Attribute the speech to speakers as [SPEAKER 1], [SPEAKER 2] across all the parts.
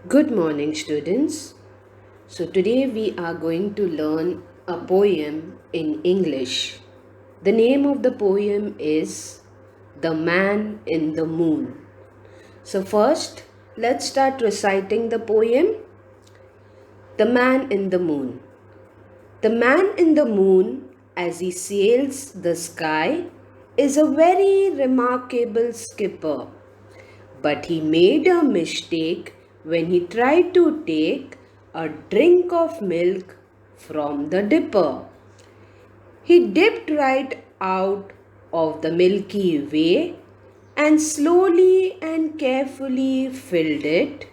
[SPEAKER 1] Good morning, students. So, today we are going to learn a poem in English. The name of the poem is The Man in the Moon. So, first, let's start reciting the poem The Man in the Moon. The man in the moon, as he sails the sky, is a very remarkable skipper. But he made a mistake when he tried to take a drink of milk from the dipper. He dipped right out of the Milky Way and slowly and carefully filled it.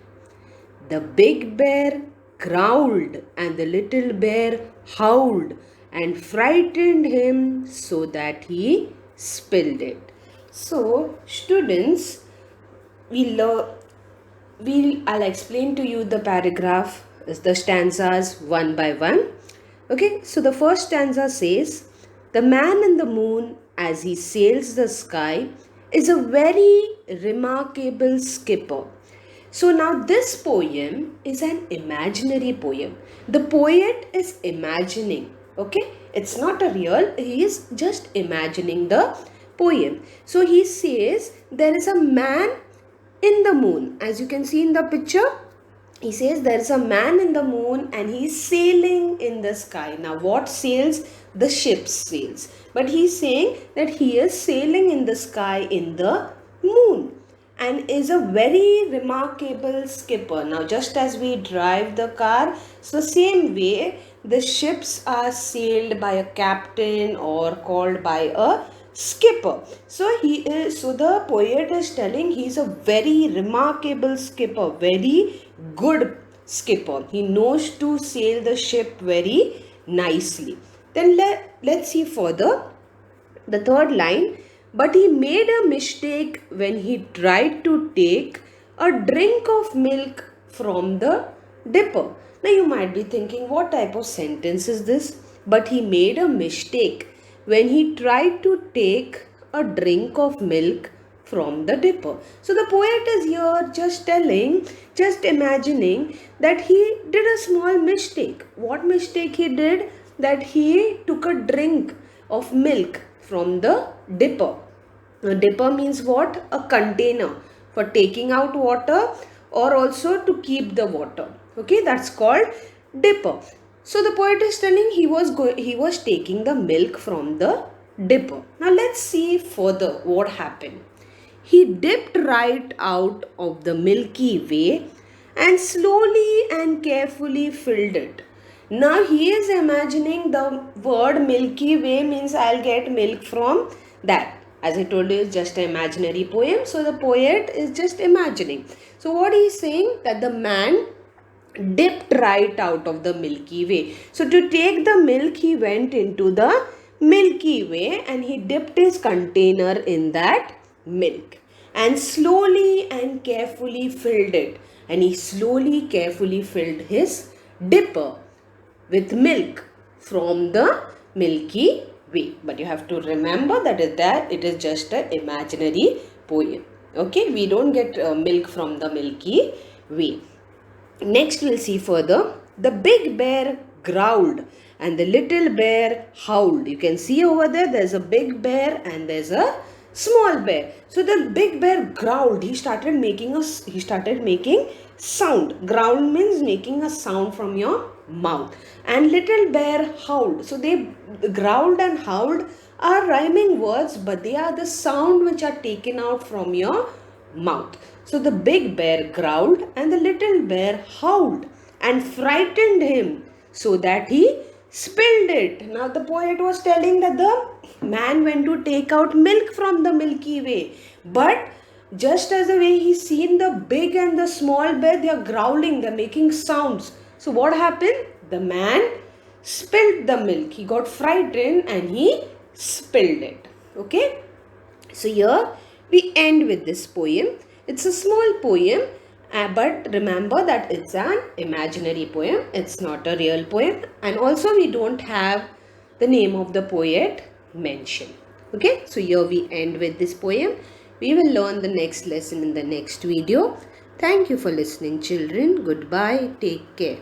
[SPEAKER 1] The big bear growled and the little bear howled and frightened him so that he spilled it. So, students, we'll I'll explain to you the paragraph, the stanzas one by one. Okay, so the first stanza says, "The man in the moon, as he sails the sky, is a very remarkable skipper." So now this poem is an imaginary poem. The poet is imagining. Okay, it's not a real, he is just imagining the poem. So he says there is a man in the moon. As you can see in the picture, he says there's a man in the moon and he's sailing in the sky. Now what sails? The ship sails, but he's saying that he is sailing in the sky in the moon and is a very remarkable skipper. Now just as we drive the car, so same way the ships are sailed by a captain or called by a skipper. So the poet is telling he's a very remarkable skipper, very good skipper. He knows to sail the ship very nicely. Then let's see further the third line. But he made a mistake when he tried to take a drink of milk from the dipper. Now you might be thinking, what type of sentence is this? But he made a mistake when he tried to take a drink of milk from the dipper. So the poet is here just telling, just imagining that he did a small mistake. What mistake he did? That he took a drink of milk from the dipper. A dipper means what? A container for taking out water or also to keep the water. Okay, that's called dipper. So the poet is telling he was taking the milk from the dipper. Now let's see further what happened. He dipped right out of the Milky Way and slowly and carefully filled it. Now he is imagining the word Milky Way means I'll get milk from that. As I told you, it's just an imaginary poem. So the poet is just imagining. So what he is saying that the man dipped right out of the Milky Way. So to take the milk, he went into the Milky Way and he dipped his container in that milk and slowly and carefully filled it. And he slowly carefully filled his dipper with milk from the Milky Way. But you have to remember that it is just an imaginary poem. Okay, we don't get milk from the Milky Way. Next, we'll see further. The big bear growled and the little bear howled. You can see over there, there's a big bear and there's a small bear. So the big bear growled. He started making sound. Growl means making a sound from your mouth. And little bear howled. So they growled and howled are rhyming words, but they are the sound which are taken out from your mouth. So the big bear growled and the little bear howled and frightened him so that he spilled it. Now the poet was telling that the man went to take out milk from the Milky Way, but just as the way he seen the big and the small bear, they are growling, they are making sounds. So what happened? The man spilled the milk. He got frightened and he spilled it. Okay. So here we end with this poem. It's a small poem, but remember that it's an imaginary poem. It's not a real poem. And also we don't have the name of the poet mentioned. Okay. So here we end with this poem. We will learn the next lesson in the next video. Thank you for listening, children. Goodbye. Take care.